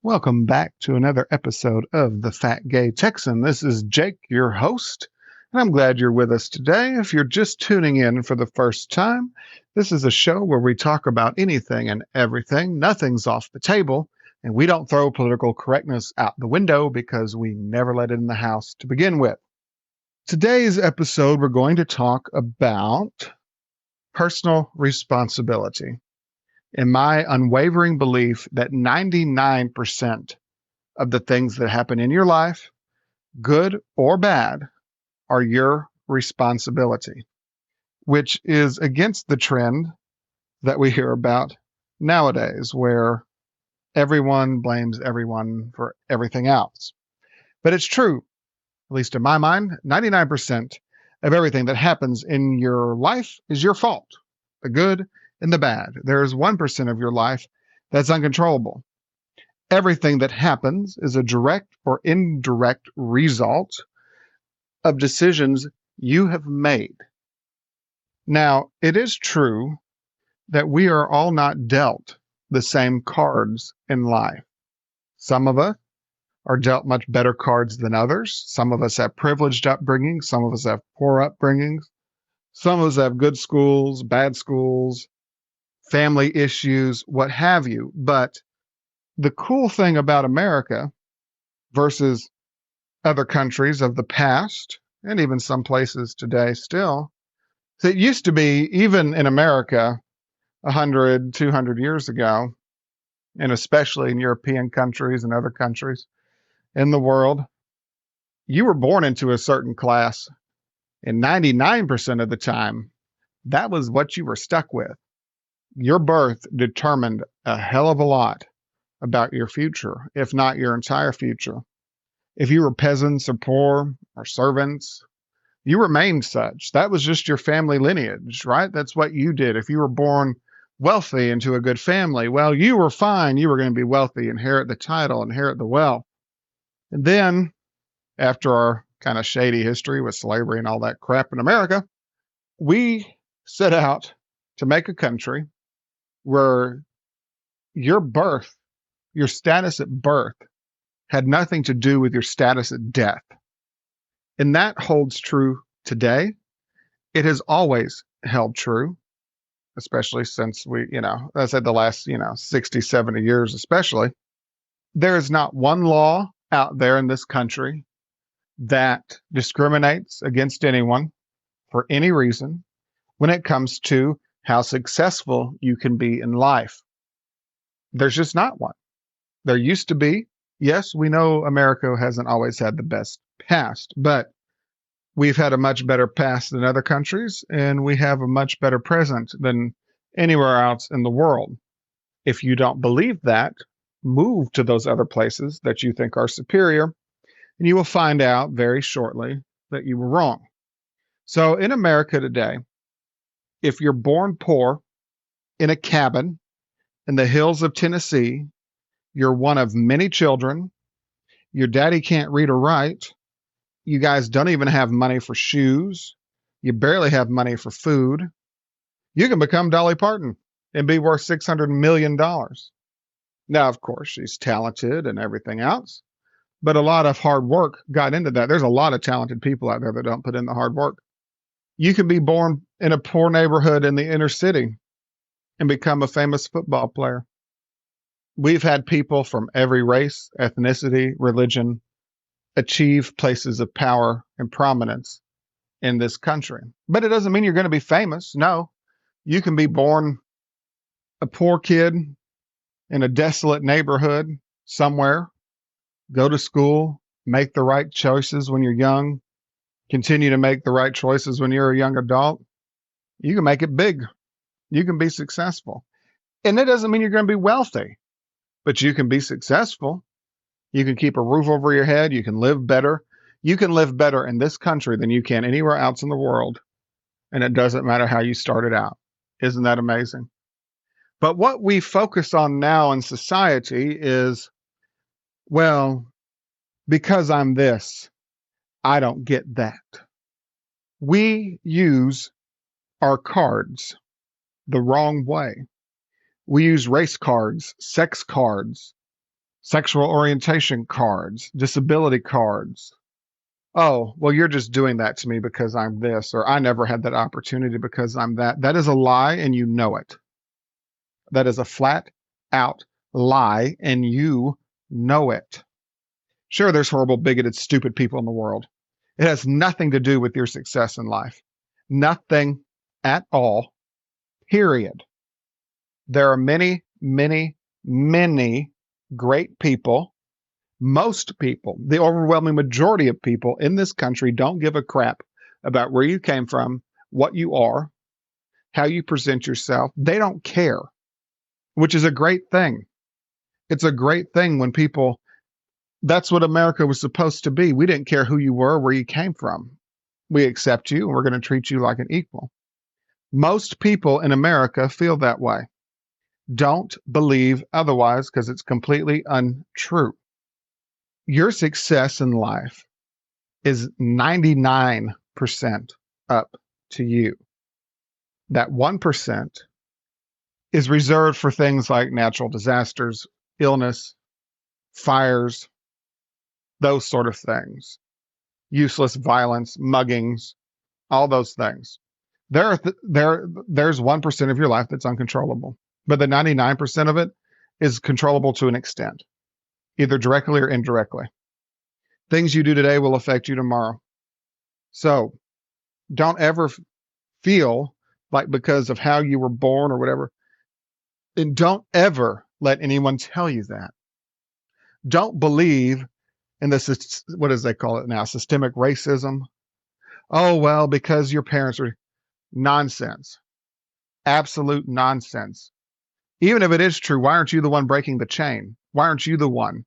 Welcome back to another episode of the Fat Gay Texan. This is Jake, your host, and I'm glad you're with us today. If you're just tuning in for the first time, this is a show where we talk about anything and everything. Nothing's off the table, and we don't throw political correctness out the window because we never let it in the house to begin with. Today's episode, we're going to talk about personal responsibility. In my unwavering belief that 99% of the things that happen in your life, good or bad, are your responsibility, which is against the trend that we hear about nowadays, where everyone blames everyone for everything else. But it's true, at least in my mind, 99% of everything that happens in your life is your fault, the good and the bad. There is 1% of your life that's uncontrollable. Everything that happens is a direct or indirect result of decisions you have made. Now, it is true that we are all not dealt the same cards in life. Some of us are dealt much better cards than others. Some of us have privileged upbringings. Some of us have poor upbringings. Some of us have good schools, bad schools, family issues, what have you. But the cool thing about America versus other countries of the past, and even some places today still, is it used to be, even in America 100, 200 years ago, and especially in European countries and other countries in the world, you were born into a certain class, and 99% of the time, that was what you were stuck with. Your birth determined a hell of a lot about your future, if not your entire future. If you were peasants or poor or servants, you remained such. That was just your family lineage, right? That's what you did. If you were born wealthy into a good family, well, you were fine. You were going to be wealthy, inherit the title, inherit the wealth. And then, after our kind of shady history with slavery and all that crap in America, we set out to make a country where your birth, your status at birth, had nothing to do with your status at death. And that holds true today. It has always held true, especially since I said the last, 60, 70 years especially. There is not one law out there in this country that discriminates against anyone for any reason when it comes to how successful you can be in life. There's just not one. There used to be. Yes, we know America hasn't always had the best past, but we've had a much better past than other countries, and we have a much better present than anywhere else in the world. If you don't believe that, move to those other places that you think are superior, and you will find out very shortly that you were wrong. So in America today, if you're born poor in a cabin in the hills of Tennessee, you're one of many children, your daddy can't read or write, you guys don't even have money for shoes, you barely have money for food, you can become Dolly Parton and be worth $600 million. Now, of course, she's talented and everything else, but a lot of hard work got into that. There's a lot of talented people out there that don't put in the hard work. You can be born in a poor neighborhood in the inner city and become a famous football player. We've had people from every race, ethnicity, religion achieve places of power and prominence in this country. But it doesn't mean you're going to be famous. No, you can be born a poor kid in a desolate neighborhood somewhere, go to school, make the right choices when you're young, continue to make the right choices when you're a young adult. You can make it big. You can be successful. And it doesn't mean you're going to be wealthy, but you can be successful. You can keep a roof over your head. You can live better. You can live better in this country than you can anywhere else in the world. And it doesn't matter how you started out. Isn't that amazing? But what we focus on now in society is, well, because I'm this, I don't get that. We use our cards the wrong way. We use race cards, sex cards, sexual orientation cards, disability cards. Oh, well, you're just doing that to me because I'm this, or I never had that opportunity because I'm that. That is a lie, and you know it. That is a flat out lie, and you know it. Sure, there's horrible, bigoted, stupid people in the world. It has nothing to do with your success in life. Nothing at all, period. There are many, many, many great people. Most people, the overwhelming majority of people in this country don't give a crap about where you came from, what you are, how you present yourself. They don't care, which is a great thing. It's a great thing when people, that's what America was supposed to be. We didn't care who you were, where you came from. We accept you and we're going to treat you like an equal. Most people in America feel that way. Don't believe otherwise because it's completely untrue. Your success in life is 99% up to you. That 1% is reserved for things like natural disasters, illness, fires, those sort of things, useless violence, muggings, all those things. There's 1% of your life that's uncontrollable, but the 99% of it is controllable to an extent, either directly or indirectly. Things you do today will affect you tomorrow. So don't ever feel like because of how you were born or whatever, and don't ever let anyone tell you that. Don't believe in this, what does they call it now? Systemic racism. Oh, well, because your parents are nonsense. Absolute nonsense. Even if it is true, why aren't you the one breaking the chain? Why aren't you the one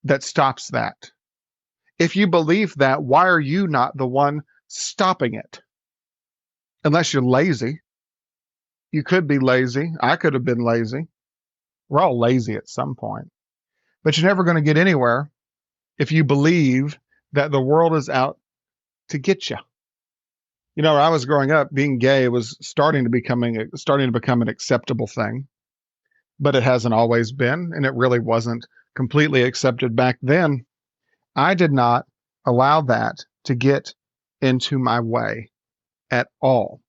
that stops that? If you believe that, why are you not the one stopping it? Unless you're lazy. You could be lazy. I could have been lazy. We're all lazy at some point. But you're never going to get anywhere if you believe that the world is out to get you. You know, when I was growing up, being gay was starting to become an acceptable thing, but it hasn't always been, and it really wasn't completely accepted back then. I did not allow that to get into my way at all.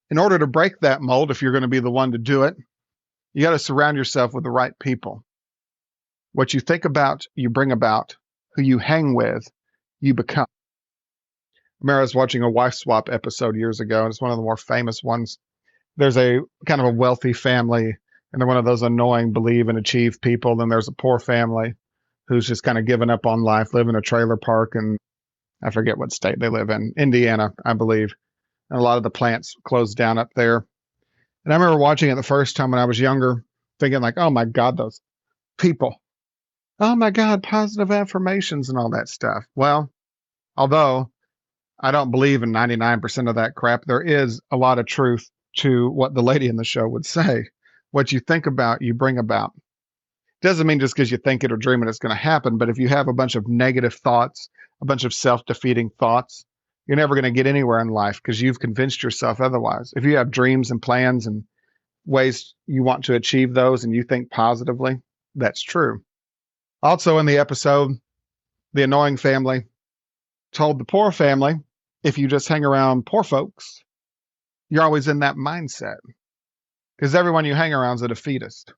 In order to break that mold, if you're going to be the one to do it, you got to surround yourself with the right people. What you think about, you bring about. Who you hang with, you become. I remember I was watching a wife swap episode years ago, and it's one of the more famous ones. There's a kind of a wealthy family, and they're one of those annoying believe and achieve people. Then there's a poor family who's just kind of given up on life, live in a trailer park, and I forget what state they live in, Indiana, I believe. And a lot of the plants closed down up there. And I remember watching it the first time when I was younger, thinking like, oh my God, those people. Oh my God, positive affirmations and all that stuff. Well, although I don't believe in 99% of that crap, there is a lot of truth to what the lady in the show would say. What you think about, you bring about. Doesn't mean just because you think it or dream it, it's going to happen. But if you have a bunch of negative thoughts, a bunch of self-defeating thoughts, you're never going to get anywhere in life because you've convinced yourself otherwise. If you have dreams and plans and ways you want to achieve those and you think positively, that's true. Also in the episode, the annoying family told the poor family, if you just hang around poor folks, you're always in that mindset because everyone you hang around is a defeatist.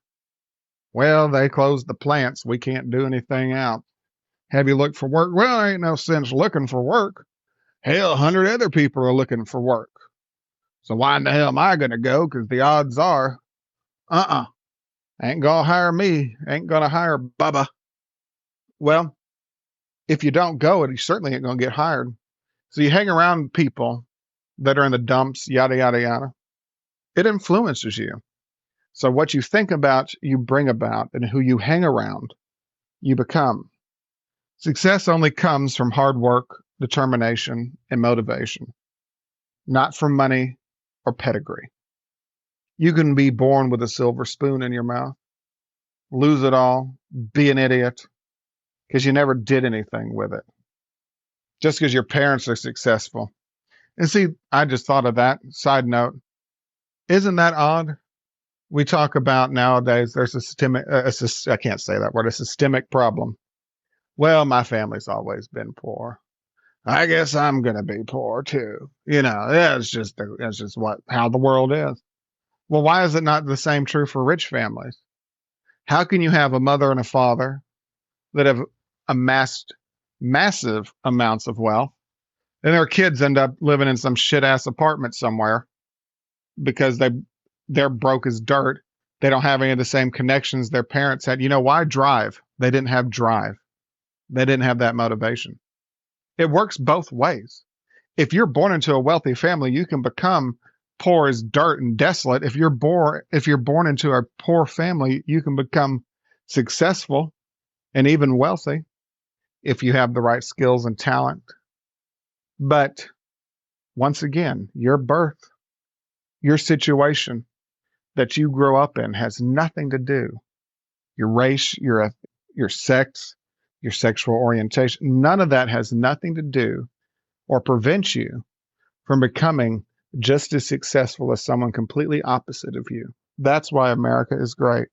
Well, they closed the plants. We can't do anything out. Have you looked for work? Well, there ain't no sense looking for work. Hell, 100 other people are looking for work. So why in the hell am I going to go? Because the odds are, ain't going to hire me. Ain't going to hire Bubba. Well, if you don't go, you certainly ain't going to get hired. So you hang around people that are in the dumps, yada, yada, yada. It influences you. So what you think about, you bring about, and who you hang around, you become. Success only comes from hard work, determination, and motivation, not from money or pedigree. You can be born with a silver spoon in your mouth, lose it all, be an idiot, because you never did anything with it. Just because your parents are successful. And see, I just thought of that. Side note, isn't that odd? We talk about nowadays there's a systemic, I can't say that word, a systemic problem. Well, my family's always been poor. I guess I'm going to be poor too. That's just how the world is. Well, why is it not the same true for rich families? How can you have a mother and a father that have amassed massive amounts of wealth and their kids end up living in some shit ass apartment somewhere because they're broke as dirt. They don't have any of the same connections their parents had. You know why? Drive. They didn't have drive. They didn't have that motivation. It works both ways. If you're born into a wealthy family, you can become poor as dirt and desolate. If you're born into a poor family, you can become successful and even wealthy if you have the right skills and talent. But once again, your birth, your situation that you grow up in has nothing to do. Your race, your sex, your sexual orientation, none of that has nothing to do or prevent you from becoming just as successful as someone completely opposite of you. That's why America is great.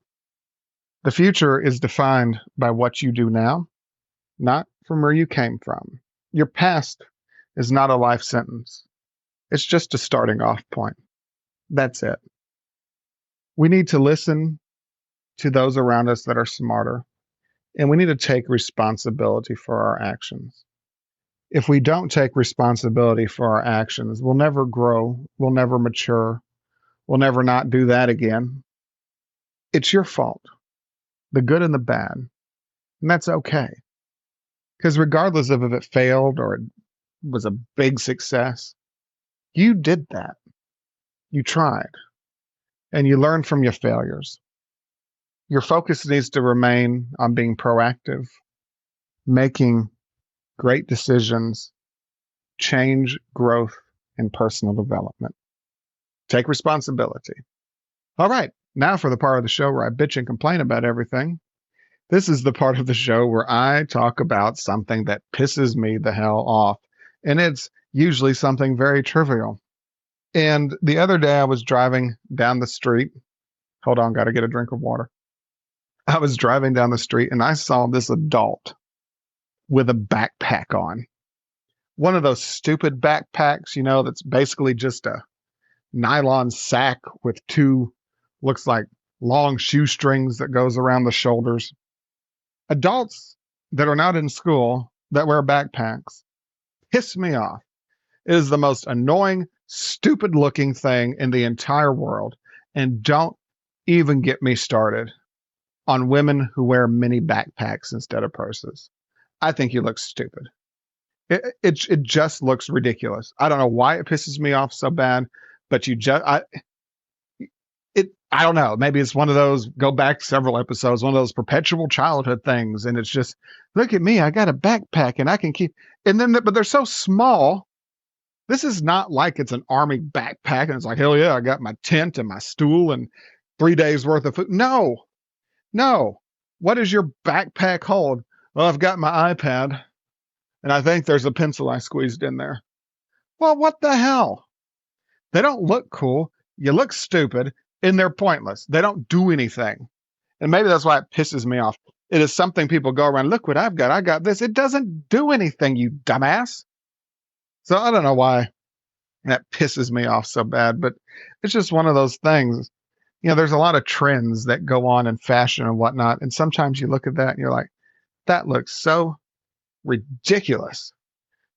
The future is defined by what you do now, not from where you came from. Your past is not a life sentence. It's just a starting off point. That's it. We need to listen to those around us that are smarter, and we need to take responsibility for our actions. If we don't take responsibility for our actions, we'll never grow, we'll never mature, we'll never not do that again. It's your fault, the good and the bad, and that's okay. Because regardless of if it failed or it was a big success, you did that. You tried, and you learned from your failures. Your focus needs to remain on being proactive, making great decisions, change, growth, and personal development. Take responsibility. All right, now for the part of the show where I bitch and complain about everything. This is the part of the show where I talk about something that pisses me the hell off, and it's usually something very trivial. And the other day I was driving down the street. Hold on, got to get a drink of water. I was driving down the street and I saw this adult with a backpack on. One of those stupid backpacks, that's basically just a nylon sack with two, looks like long shoestrings that goes around the shoulders. Adults that are not in school that wear backpacks piss me off. It is the most annoying, stupid looking thing in the entire world. And don't even get me started on women who wear mini backpacks instead of purses. I think you look stupid. It just looks ridiculous. I don't know why it pisses me off so bad, but I don't know. Maybe it's one of those, go back several episodes, one of those perpetual childhood things. And it's just, look at me, I got a backpack and I can keep, but they're so small. This is not like it's an army backpack and it's like, hell yeah, I got my tent and my stool and 3 days worth of food. No. What does your backpack hold? Well, I've got my iPad and I think there's a pencil I squeezed in there. Well, what the hell? They don't look cool. You look stupid and they're pointless. They don't do anything. And maybe that's why it pisses me off. It is something people go around, look what I've got. I got this. It doesn't do anything, you dumbass. So I don't know why that pisses me off so bad, but it's just one of those things. There's a lot of trends that go on in fashion and whatnot. And sometimes you look at that and you're like, that looks so ridiculous.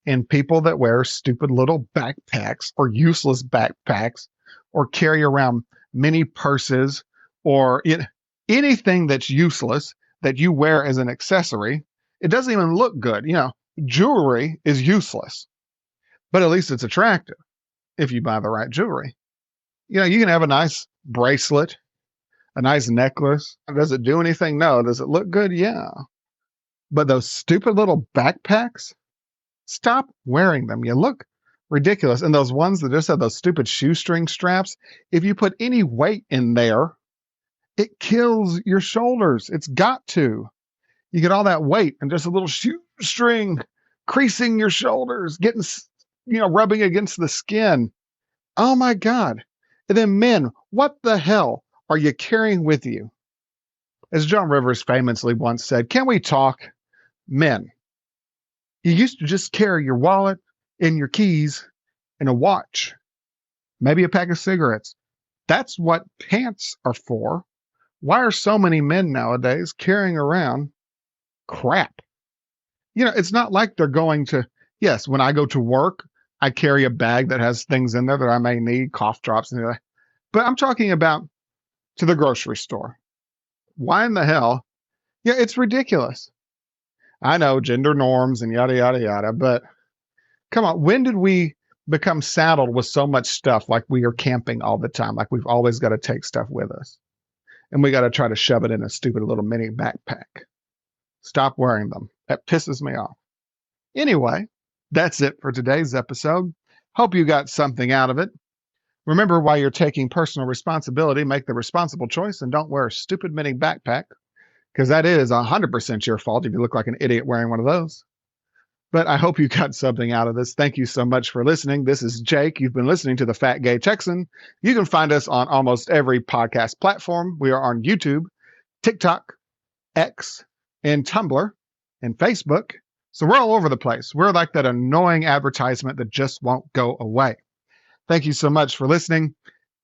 And people that wear stupid little backpacks or useless backpacks or carry around mini purses or anything that's useless that you wear as an accessory, it doesn't even look good. Jewelry is useless, but at least it's attractive if you buy the right jewelry. You can have a nice bracelet, a nice necklace. Does it do anything? No. Does it look good? Yeah. But those stupid little backpacks, stop wearing them. You look ridiculous. And those ones that just have those stupid shoestring straps, if you put any weight in there, it kills your shoulders. It's got to. You get all that weight and just a little shoestring creasing your shoulders, getting, rubbing against the skin. Oh my God. And then men, what the hell? are you carrying with you? As Joan Rivers famously once said, can we talk men? You used to just carry your wallet and your keys and a watch, maybe a pack of cigarettes. That's what pants are for. Why are so many men nowadays carrying around crap? It's not like they're going to, yes, when I go to work, I carry a bag that has things in there that I may need, cough drops and that. But I'm talking about to the grocery store. Why in the hell? Yeah, it's ridiculous. I know gender norms and yada, yada, yada, but come on, when did we become saddled with so much stuff like we are camping all the time, like we've always got to take stuff with us and we got to try to shove it in a stupid little mini backpack? Stop wearing them. That pisses me off. Anyway, that's it for today's episode. Hope you got something out of it. Remember, while you're taking personal responsibility, make the responsible choice and don't wear a stupid mini backpack, because that is 100% your fault if you look like an idiot wearing one of those. But I hope you got something out of this. Thank you so much for listening. This is Jake. You've been listening to the Fat Gay Texan. You can find us on almost every podcast platform. We are on YouTube, TikTok, X, and Tumblr, and Facebook. So we're all over the place. We're like that annoying advertisement that just won't go away. Thank you so much for listening.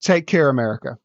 Take care, America.